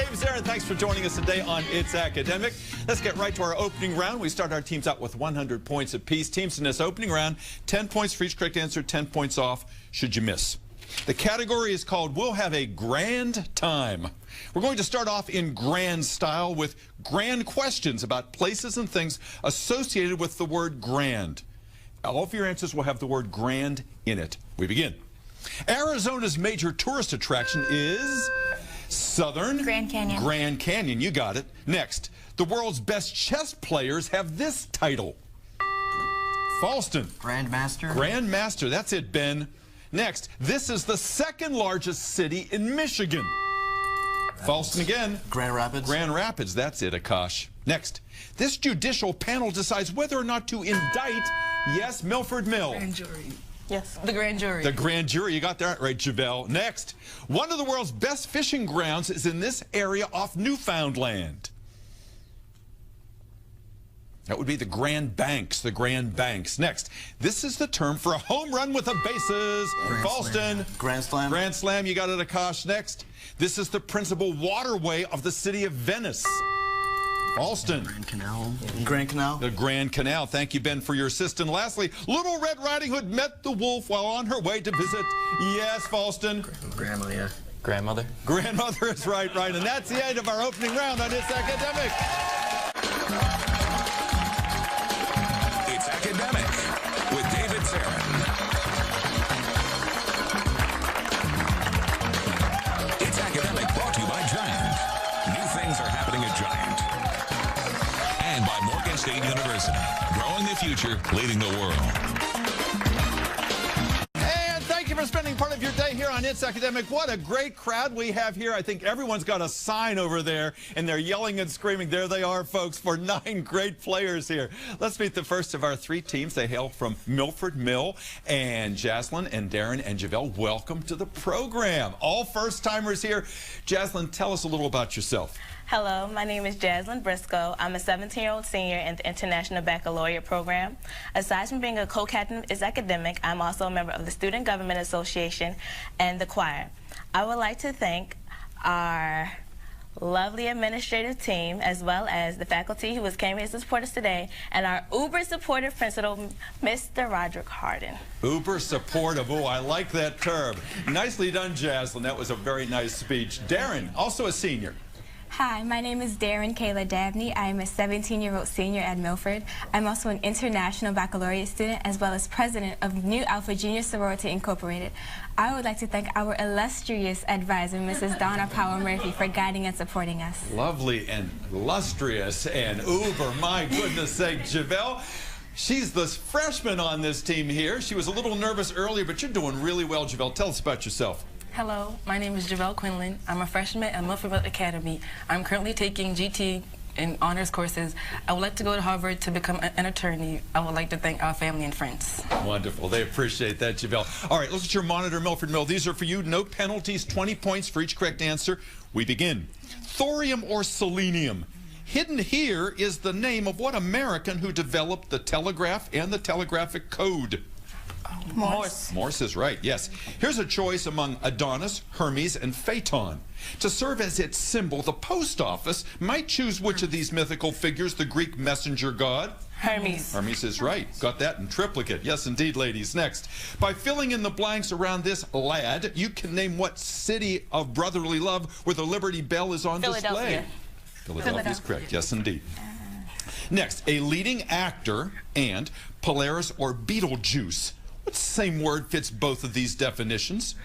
Dave Zahren. Thanks for joining us today on It's Academic. Let's get right to our opening round. We start our teams out with 100 points apiece. Teams in this opening round, 10 points for each correct answer, 10 points off should you miss. The category is called We'll Have a Grand Time. We're going to start off in grand style with grand questions about places and things associated with the word grand. All of your answers will have the word grand in it. We begin. Arizona's major tourist attraction is Southern Grand Canyon. Grand Canyon, you got it. Next, the world's best chess players have this title. Falston. Grandmaster. Grandmaster, that's it, Ben. Next, this is the second largest city in Michigan. Falston again. Grand Rapids. Grand Rapids, that's it, Akash. Next, this judicial panel decides whether or not to indict, yes, Milford Mill. Grand jury. Yes. The grand jury. The grand jury, you got that right, Javelle. Next, one of the world's best fishing grounds is in this area off Newfoundland. That would be the Grand Banks, the Grand Banks. Next, this is the term for a home run with the bases. Falston. Grand Slam. Grand Slam, you got it, Akash. Next, this is the principal waterway of the city of Venice. Falston. Grand Canal. Grand Canal. The Grand Canal. Thank you, Ben, for your assist. Lastly, Little Red Riding Hood met the wolf while on her way to visit, yes, Falston. Grandma, yeah. Grandmother. Grandmother is right. And that's the end of our opening round on It's Academic. It's Academic with David Zahren. It's Academic brought to you by Giant. New things are happening at Giant. And by Morgan State University, growing the future, leading the world. And thank you for spending part of your day here on It's Academic. What a great crowd we have here. I think everyone's got a sign over there, and they're yelling and screaming. There they are, folks, for 9 great players here. Let's meet the first of our 3 teams. They hail from Milford Mill. And Jaslyn and Darren and Javelle, welcome to the program. All first-timers here. Jaslyn, tell us a little about yourself. Hello, my name is Jaslyn Briscoe. I'm a 17-year-old senior in the International Baccalaureate program. Aside from being a co-captain of It's Academic, I'm also a member of the Student Government Association and the choir. I would like to thank our lovely administrative team, as well as the faculty who came here to support us today, and our uber supportive principal, Mr. Roderick Harden. Uber supportive. Oh, I like that term. Nicely done, Jaslyn. That was a very nice speech. Darren, also a senior. Hi, my name is Darren Kayla Dabney. I am a 17-year-old senior at Milford. I'm also an international baccalaureate student as well as president of New Alpha Junior Sorority Incorporated. I would like to thank our illustrious advisor, Mrs. Donna Powell Murphy, for guiding and supporting us. Lovely and illustrious and uber, my goodness sake, Javelle. She's the freshman on this team here. She was a little nervous earlier, but you're doing really well, Javelle. Tell us about yourself. Hello, my name is Javelle Quinlan. I'm a freshman at Milford Academy. I'm currently taking GT and honors courses. I would like to go to Harvard to become an attorney. I would like to thank our family and friends. Wonderful. They appreciate that, Javelle. All right, look at your monitor, Milford Mill. These are for you. No penalties, 20 points for each correct answer. We begin. Thorium or selenium? Hidden here is the name of what American who developed the telegraph and the telegraphic code? Morse. Morse is right, yes. Here's a choice among Adonis, Hermes, and Phaeton. To serve as its symbol, the post office might choose which of these mythical figures the Greek messenger god? Hermes. Hermes is right. Got that in triplicate. Yes, indeed, ladies. Next. By filling in the blanks around this lad, you can name what city of brotherly love where the Liberty Bell is on display. Philadelphia is correct. Yes, indeed. Next, a leading actor and Polaris or Beetlejuice. What same word fits both of these definitions?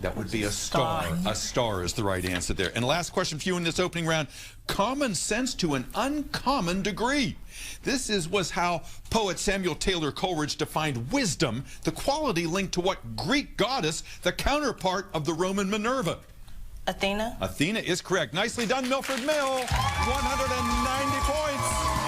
That would be a star. A star is the right answer there. And last question for you in this opening round. Common sense to an uncommon degree. This was how poet Samuel Taylor Coleridge defined wisdom, the quality linked to what Greek goddess, the counterpart of the Roman Minerva? Athena. Athena is correct. Nicely done, Milford Mill. 190 points.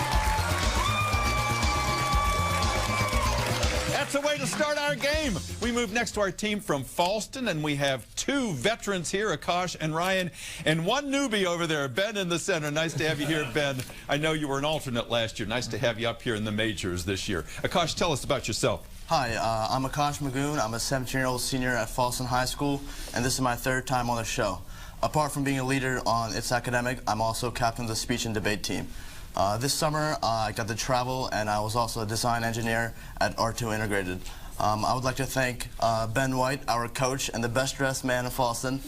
That's a way to start our game. We move next to our team from Falston, and we have 2 veterans here, Akash and Ryan, and 1 newbie over there, Ben in the center. Nice to have you here, Ben. I know you were an alternate last year. Nice to have you up here in the majors this year. Akash, tell us about yourself. Hi, I'm Akash Magoon. I'm a 17-year-old senior at Falston High School, and this is my third time on the show. Apart from being a leader on It's Academic, I'm also captain of the speech and debate team. This summer, I got to travel, and I was also a design engineer at R2 Integrated. I would like to thank Ben White, our coach, and the best-dressed man in Falston,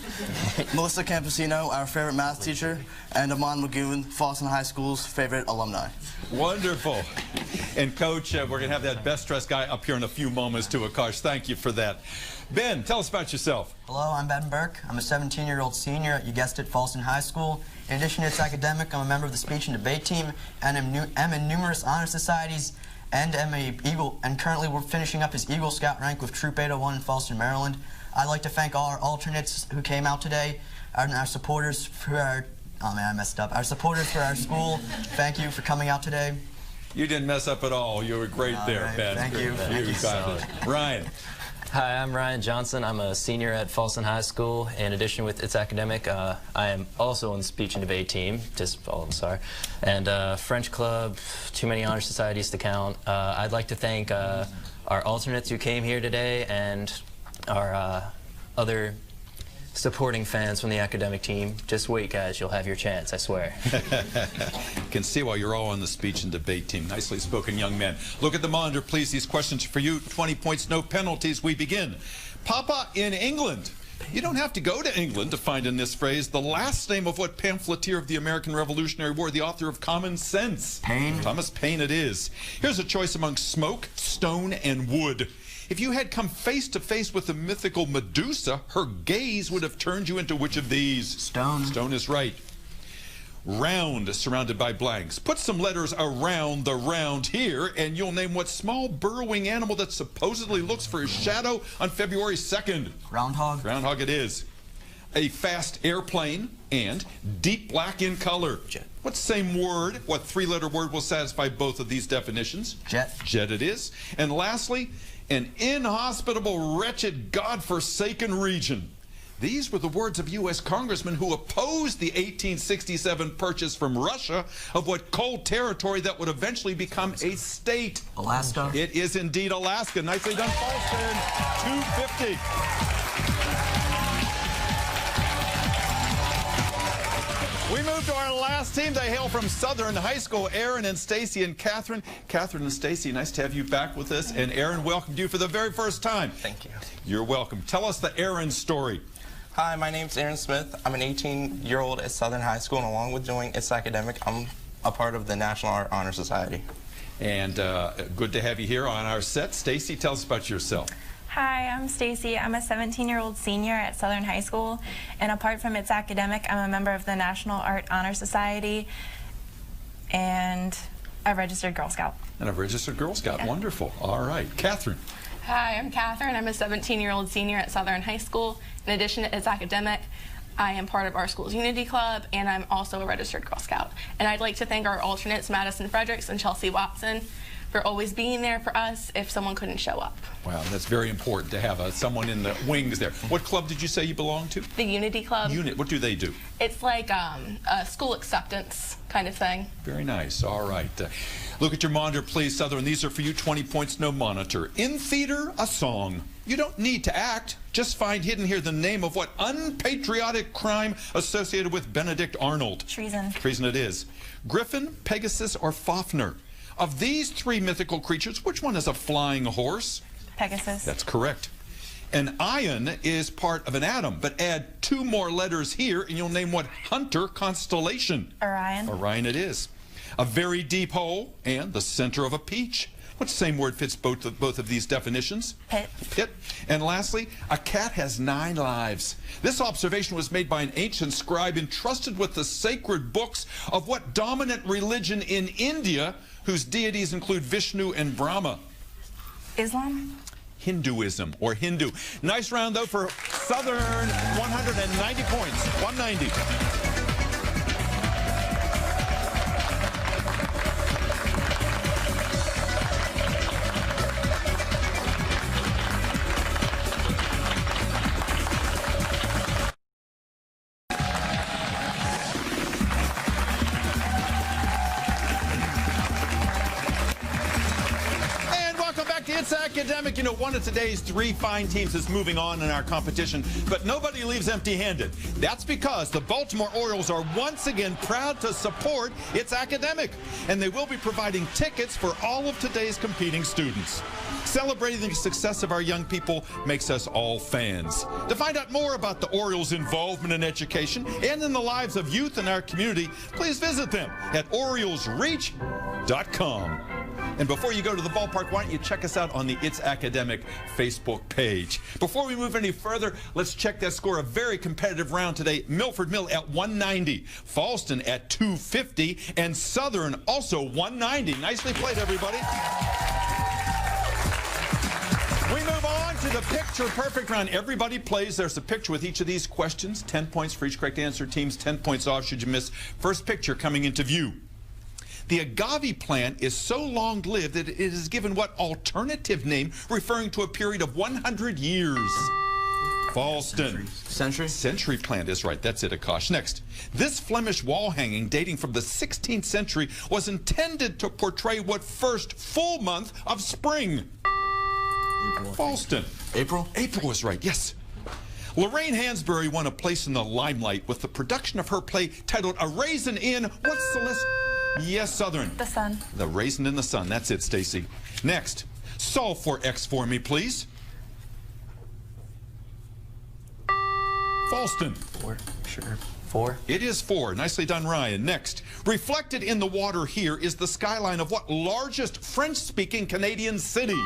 Melissa Campesino, our favorite math teacher, and Amon Magoon, Falston High School's favorite alumni. Wonderful. And Coach, we're going to have that best-dressed guy up here in a few moments too, Akash. Thank you for that. Ben, tell us about yourself. Hello, I'm Ben Burke. I'm a 17-year-old senior at, you guessed it, Falston High School. In addition to It's Academic, I'm a member of the speech and debate team, and am in numerous honor societies, and currently we're finishing up his Eagle Scout rank with Troop 801 in Falston, Maryland. I'd like to thank all our alternates who came out today, and our supporters for our, oh man, I messed up. Our supporters for our school, thank you for coming out today. You didn't mess up at all. You were great there, right, Ben. thank you. You got it. Ryan. Hi, I'm Ryan Johnson. I'm a senior at Falston High School. In addition with It's Academic, I am also on the speech and debate team, just all of them, sorry, and French Club, too many honor societies to count. I'd like to thank our alternates who came here today and our other supporting fans from the academic team. Just wait, guys, you'll have your chance, I swear. Can see why you're all on the speech and debate team. Nicely spoken, young men. Look at the monitor, please. These questions are for you. 20 points, no penalties. We begin. Papa in England. You don't have to go to England to find in this phrase the last name of what pamphleteer of the American Revolutionary War, the author of Common Sense? Paine. Thomas Paine it is. Here's a choice among smoke, stone, and wood. If you had come face to face with the mythical Medusa, her gaze would have turned you into which of these? Stone. Stone is right. Round, surrounded by blanks. Put some letters around the round here, and you'll name what small burrowing animal that supposedly looks for his shadow on February 2nd. Groundhog. Groundhog it is. A fast airplane and deep black in color. Jet. What same word, what three-letter word will satisfy both of these definitions? Jet. Jet it is. And lastly, an inhospitable, wretched, God-forsaken region. These were the words of U.S. congressmen who opposed the 1867 purchase from Russia of what cold territory that would eventually become a state. Alaska. It is indeed Alaska. Nicely done, Falston. 250. We move to our last team. They hail from Southern High School. Aaron and Stacy and Catherine. Catherine and Stacy, nice to have you back with us. And Aaron, welcome to you for the very first time. Thank you. You're welcome. Tell us the Aaron story. Hi, my name's Aaron Smith. I'm an 18-year-old at Southern High School, and along with doing It's Academic, I'm a part of the National Art Honor Society. And good to have you here on our set. Stacy, tell us about yourself. Hi, I'm Stacy. I'm a 17-year-old senior at Southern High School, and apart from It's Academic, I'm a member of the National Art Honor Society and a registered Girl Scout. And a registered Girl Scout. Yeah. Wonderful. All right. Catherine. Hi, I'm Catherine. I'm a 17-year-old senior at Southern High School. In addition to It's Academic, I am part of our school's Unity Club, and I'm also a registered Girl Scout. And I'd like to thank our alternates, Madison Fredericks and Chelsea Watson, for always being there for us if someone couldn't show up. Wow, that's very important to have someone in the wings there. What club did you say you belong to? The Unity Club. What do they do? It's like a school acceptance kind of thing. Very nice. All right. Look at your monitor, please, Southern. These are for you. 20 points, no monitor. In theater, a song. You don't need to act. Just find hidden here the name of what unpatriotic crime associated with Benedict Arnold. Treason. Treason it is. Griffin, Pegasus, or Fafnir. Of these three mythical creatures, which one is a flying horse? Pegasus. That's correct. An ion is part of an atom, but add 2 more letters here and you'll name what hunter constellation? Orion. Orion it is. A very deep hole and the center of a peach. What same word fits both of these definitions? Pit. Pit. And lastly, a cat has 9 lives. This observation was made by an ancient scribe entrusted with the sacred books of what dominant religion in India, whose deities include Vishnu and Brahma? Islam? Hinduism, or Hindu. Nice round, though, for Southern. 190 points. 190. It's Academic. You know, one of today's 3 fine teams is moving on in our competition, but nobody leaves empty-handed. That's because the Baltimore Orioles are once again proud to support It's Academic, and they will be providing tickets for all of today's competing students. Celebrating the success of our young people makes us all fans. To find out more about the Orioles' involvement in education and in the lives of youth in our community, please visit them at oriolesreach.com. And before you go to the ballpark, why don't you check us out on the It's Academic Facebook page. Before we move any further, let's check that score. A very competitive round today. Milford Mill at 190, Falston at 250, and Southern also 190. Nicely played, everybody. We move on to the picture-perfect round. Everybody plays. There's a picture with each of these questions. 10 points for each correct answer. Teams 10 points off should you miss. First picture coming into view. The agave plant is so long-lived that it is given what alternative name referring to a period of 100 years? Falston. Century? Century plant is right. That's it, Akash. Next. This Flemish wall hanging dating from the 16th century was intended to portray what first full month of spring? April. Falston. April? April is right, yes. Lorraine Hansberry won a place in the limelight with the production of her play titled A Raisin in What's the List? Yes, Southern. The Sun. The Raisin in the Sun. That's it, Stacy. Next. Solve for X for me, please. Falston. 4, sure. 4. It is 4. Nicely done, Ryan. Next. Reflected in the water here is the skyline of what largest French-speaking Canadian city?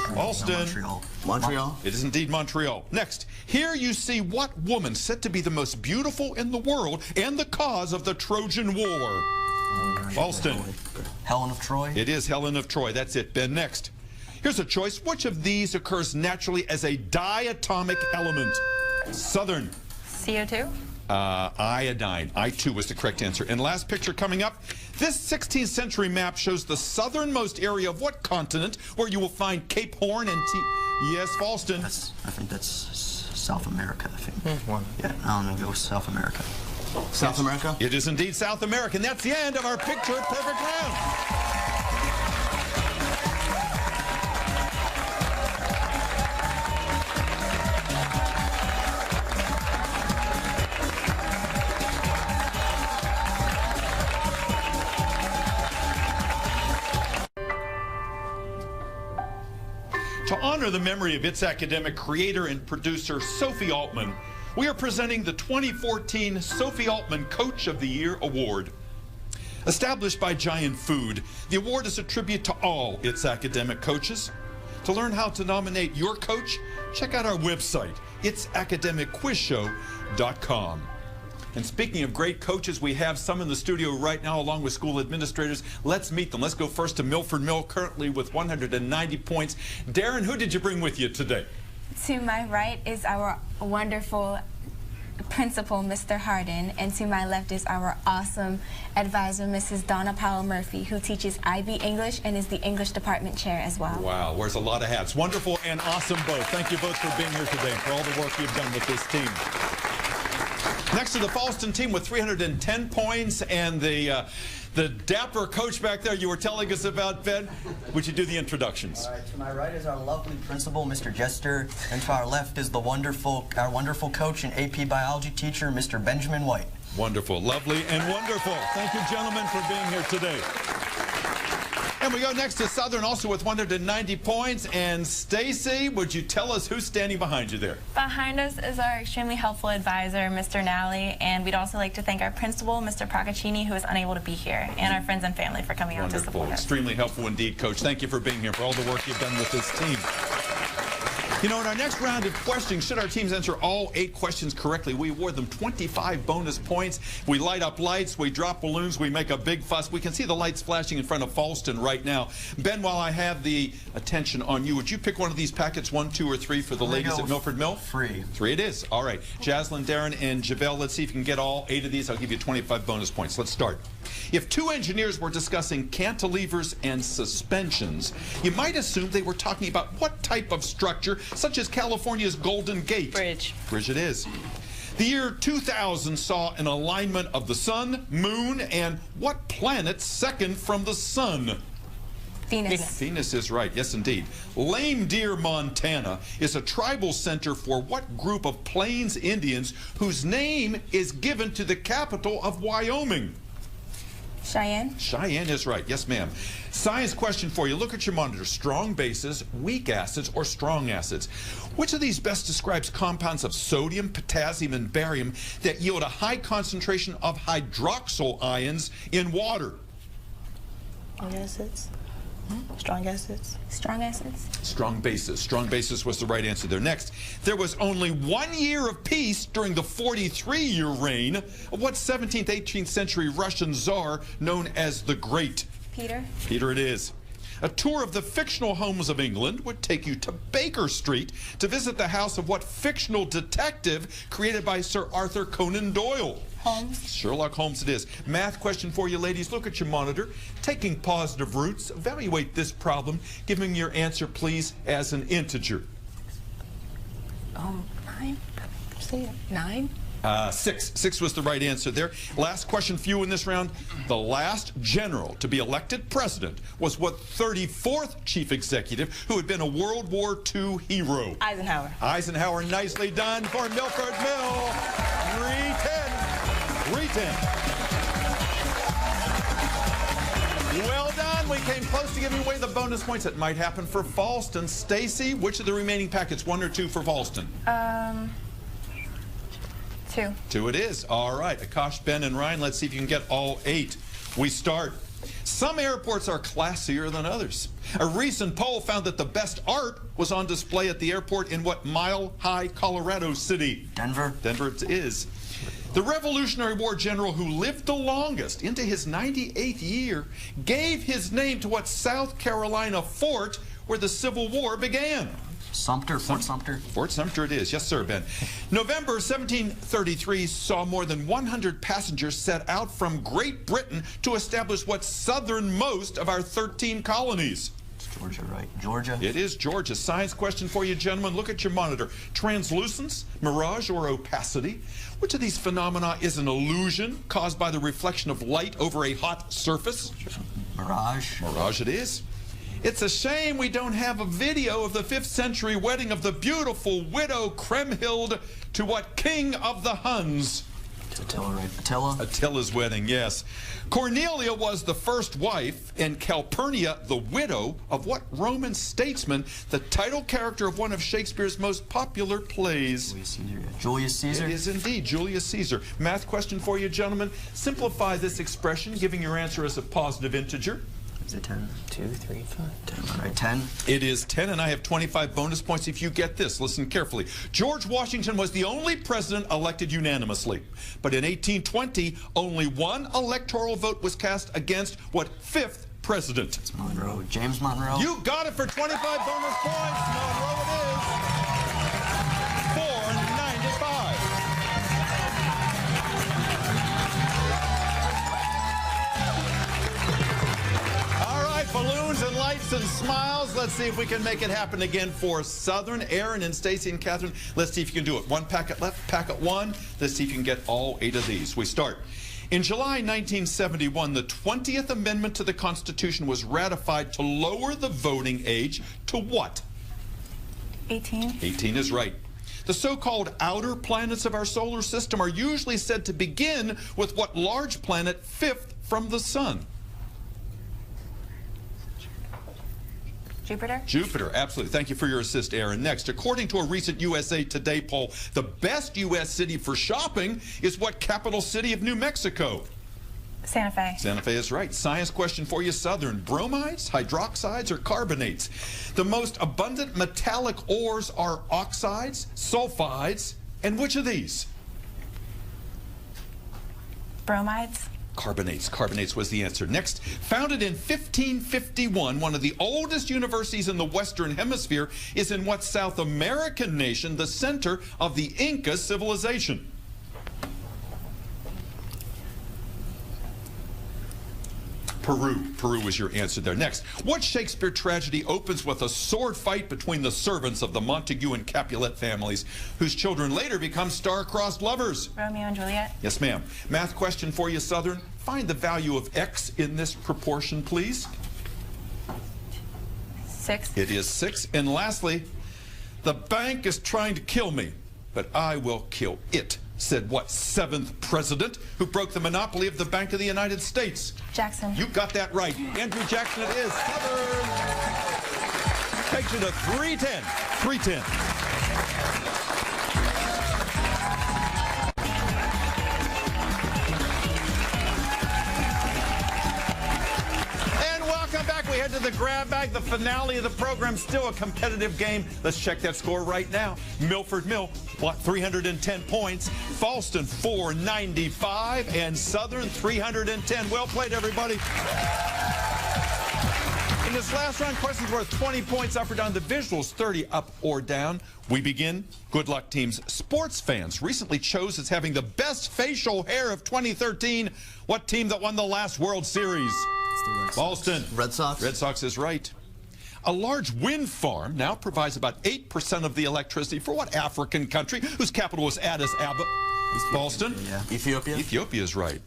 Falston. Montreal. Montreal? It is indeed Montreal. Next. Here you see what woman said to be the most beautiful in the world and the cause of the Trojan War? Falston. Helen of Troy? It is Helen of Troy. That's it, Ben. Next. Here's a choice. Which of these occurs naturally as a diatomic element? Southern. CO2. Iodine. I2 was the correct answer. And last picture coming up. This 16th century map shows the southernmost area of what continent where you will find Cape Horn and Yes, Falston. I think that's South America, I think. Yeah, I'm going to go with South America. South America? It is indeed South America. And that's the end of our picture-perfect round. To honor the memory of It's Academic creator and producer Sophie Altman, we are presenting the 2014 Sophie Altman Coach of the Year Award. Established by Giant Food, the award is a tribute to all It's Academic coaches. To learn how to nominate your coach, check out our website, itsacademicquizshow.com. And speaking of great coaches, we have some in the studio right now along with school administrators. Let's meet them. Let's go first to Milford Mill, currently with 190 points. Darren, who did you bring with you today? To my right is our wonderful principal, Mr. Harden, and to my left is our awesome advisor, Mrs. Donna Powell-Murphy, who teaches IB English and is the English department chair as well. Wow, wears a lot of hats. Wonderful and awesome both. Thank you both for being here today and for all the work you've done with this team. Next to the Falston team with 310 points and the dapper coach back there you were telling us about, Ben. Would you do the introductions? All right, to my right is our lovely principal, Mr. Jester, and to our left is our wonderful coach and AP biology teacher, Mr. Benjamin White. Wonderful, lovely, and wonderful. Thank you, gentlemen, for being here today. And we go next to Southern, also with 190 points. And Stacy, would you tell us who's standing behind you there? Behind us is our extremely helpful advisor, Mr. Nally, and we'd also like to thank our principal, Mr. Procaccini, who is unable to be here, and our friends and family for coming out to support us. Extremely helpful indeed, Coach. Thank you for being here, for all the work you've done with this team. You know, in our next round of questioning, should our teams answer all 8 questions correctly, we award them 25 bonus points. We light up lights, we drop balloons, we make a big fuss. We can see the lights flashing in front of Falston right now. Ben, while I have the attention on you, would you pick one of these packets, 1, 2, or 3 for the ladies at Milford Mill? 3. 3 it is. All right. Jaslyn, Darren, and Javelle, let's see if you can get all 8 of these. I'll give you 25 bonus points. Let's start. If 2 engineers were discussing cantilevers and suspensions, you might assume they were talking about what type of structure, such as California's Golden Gate. Bridge. Bridge it is. The year 2000 saw an alignment of the sun, moon, and what planet second from the sun? Venus. Venus is right, yes indeed. Lame Deer, Montana is a tribal center for what group of Plains Indians whose name is given to the capital of Wyoming? Cheyenne. Cheyenne is right, yes ma'am. Science question for you. Look at your monitor. Strong bases, weak acids, or strong acids. Which of these best describes compounds of sodium, potassium, and barium that yield a high concentration of hydroxyl ions in water? Strong acids. Strong acids. Strong acids. Strong bases. Strong bases was the right answer there. Next, there was only 1 year of peace during the 43-year reign of what 17th, 18th century Russian Tsar known as the Great? Peter. Peter it is. A tour of the fictional homes of England would take you to Baker Street to visit the house of what fictional detective created by Sir Arthur Conan Doyle? Holmes. Sherlock Holmes it is. Math question for you, ladies. Look at your monitor. Taking positive roots, evaluate this problem, giving your answer, please, as an integer. 9. Say it. 9. 6. 6 was the right answer there. Last question for you in this round. The last general to be elected president was what 34th chief executive who had been a World War II hero? Eisenhower. Eisenhower, nicely done for Milford Mill. 310. 310. Well done. We came close to giving away the bonus points. It might happen for Falston. Stacy, which of the remaining packets, 1 or 2 for Falston? 2. 2 it is. All right. Akash, Ben, and Ryan, let's see if you can get all 8. We start. Some airports are classier than others. A recent poll found that the best art was on display at the airport in what Mile High, Colorado city? Denver. Denver it is. The Revolutionary War general who lived the longest, into his 98th year, gave his name to what South Carolina fort where the Civil War began? Sumter, Fort Sumter. Fort Sumter it is. Yes, sir, Ben. November 1733 saw more than 100 passengers set out from Great Britain to establish what's southernmost of our 13 colonies. It's Georgia, right? Georgia. It is Georgia. Science question for you, gentlemen. Look at your monitor. Translucence, mirage, or opacity? Which of these phenomena is an illusion caused by the reflection of light over a hot surface? Mirage. Mirage it is. It's a shame we don't have a video of the 5th century wedding of the beautiful widow Kriemhild to what king of the Huns? Attila, right? Attila. Attila's wedding, yes. Cornelia was the first wife, and Calpurnia the widow of what Roman statesman, the title character of one of Shakespeare's most popular plays? Julius Caesar. Julius Caesar. It is indeed Julius Caesar. Math question for you, gentlemen. Simplify this expression, giving your answer as a positive integer. Is it 10? 2, 3, 5. 10. All right, 10. It is 10, and I have 25 bonus points if you get this. Listen carefully. George Washington was the only president elected unanimously. But in 1820, only 1 electoral vote was cast against what 5th president? It's Monroe. James Monroe. You got it for 25 bonus points. Monroe it is. 495. Balloons and lights and smiles. Let's see if we can make it happen again for Southern. Aaron and Stacy and Catherine. Let's see if you can do it. 1 packet left, packet 1. Let's see if you can get all 8 of these. We start. In July 1971, the 20th Amendment to the Constitution was ratified to lower the voting age to what? 18. 18 is right. The so-called outer planets of our solar system are usually said to begin with what large planet 5th from the sun? Jupiter. Jupiter, absolutely. Thank you for your assist, Aaron. Next, according to a recent USA Today poll, the best U.S. city for shopping is what capital city of New Mexico? Santa Fe. Santa Fe is right. Science question for you, Southern. Bromides, hydroxides, or carbonates? The most abundant metallic ores are oxides, sulfides, and which of these? Bromides. Carbonates. Carbonates was the answer. Next, founded in 1551, one of the oldest universities in the Western Hemisphere is in what South American nation, the center of the Inca civilization? Peru. Peru was your answer there. Next, what Shakespeare tragedy opens with a sword fight between the servants of the Montague and Capulet families, whose children later become star-crossed lovers? Romeo and Juliet. Yes, ma'am. Math question for you, Southern. Find the value of x in this proportion, please. 6. It is 6. And lastly, the bank is trying to kill me, but I will kill it, said what 7th president who broke the monopoly of the Bank of the United States? Jackson. You got that right. Andrew Jackson it is. Southern takes you to 310. 310. We head to the grab bag, the finale of the program, still a competitive game. Let's check that score right now. Milford Mill, 310 points. Falston, 495. And Southern, 310. Well played, everybody. In this last round, questions worth 20 points up or down. The visuals, 30 up or down. We begin. Good luck, teams. Sports fans recently chose as having the best facial hair of 2013. What team that won the last World Series? Boston. Red Sox. Red Sox is right. A large wind farm now provides about 8% of the electricity for what African country whose capital was Addis Ababa? Boston. Yeah. Ethiopia. Ethiopia is right.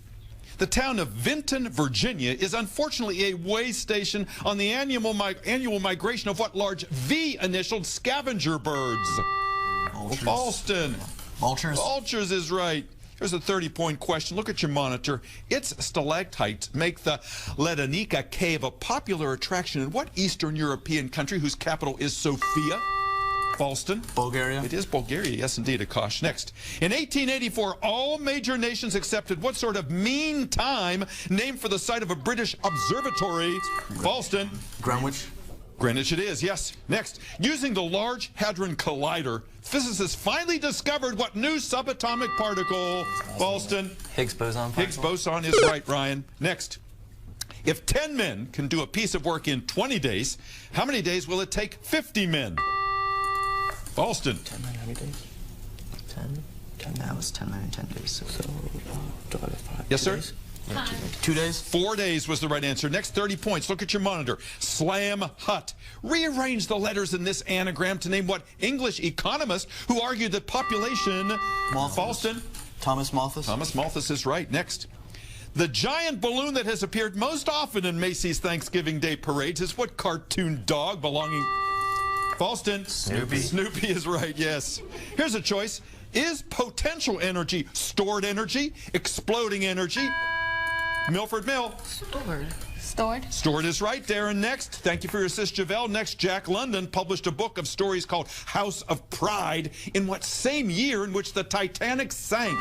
The town of Vinton, Virginia is unfortunately a way station on the annual migration of what large V-initialed scavenger birds? Vultures. Boston. Vultures. Vultures is right. Here's a 30-point question. Look at your monitor. Its stalactites make the Ledanica Cave a popular attraction in what Eastern European country whose capital is Sofia? Falston. Bulgaria. It is Bulgaria. Yes, indeed, Akash. Next. In 1884, all major nations accepted what sort of mean time named for the site of a British observatory? Falston. Greenwich. Greenwich it is, yes. Next, using the Large Hadron Collider, physicists finally discovered what new subatomic particle? Falston. Higgs boson particle. Higgs boson is right, Ryan. Next, if 10 men can do a piece of work in 20 days, how many days will it take 50 men? Falston. 10 men, how many days? 10? That was 10 men in 10 days. So divided by 5. Yes, sir? Days? 2 days? 4 days was the right answer. Next, 30 points. Look at your monitor. Slam Hut. Rearrange the letters in this anagram to name what English economist who argued that population... Malthus. Falston. Thomas Malthus. Thomas Malthus is right. Next. The giant balloon that has appeared most often in Macy's Thanksgiving Day parades is what cartoon dog belonging... Falston. Snoopy. Snoopy is right, yes. Here's a choice. Is potential energy stored energy, exploding energy? Milford Mill. Stored. Stored is right, Darren. Next. Thank you for your assist, Javelle. Next, Jack London published a book of stories called House of Pride in what same year in which the Titanic sank?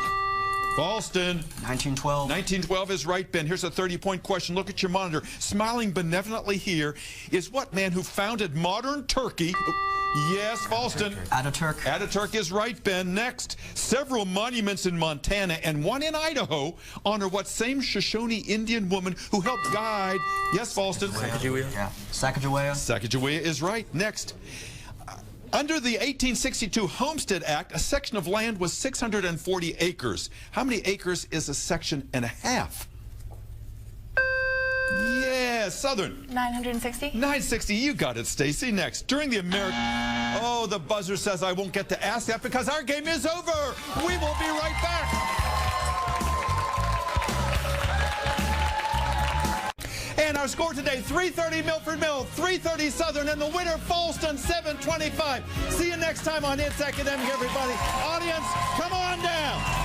Falston. 1912. 1912 is right, Ben. Here's a 30-point question. Look at your monitor. Smiling benevolently here is what man who founded modern Turkey? Yes, Falston. Ataturk. Ataturk is right, Ben. Next, several monuments in Montana and one in Idaho honor what same Shoshone Indian woman who helped guide... Yes, Falston. Sacagawea. Yeah. Sacagawea. Sacagawea is right. Next. Under the 1862 Homestead Act, a section of land was 640 acres. How many acres is a section and a half? Yeah, Southern. 960. 960, you got it, Stacy. Next, during the American... Oh, the buzzer says I won't get to ask that because our game is over. We will be right back. And our score today, 330 Milford Mill, 330 Southern, and the winner, Falston, 725. See you next time on It's Academic, everybody. Audience, come on down.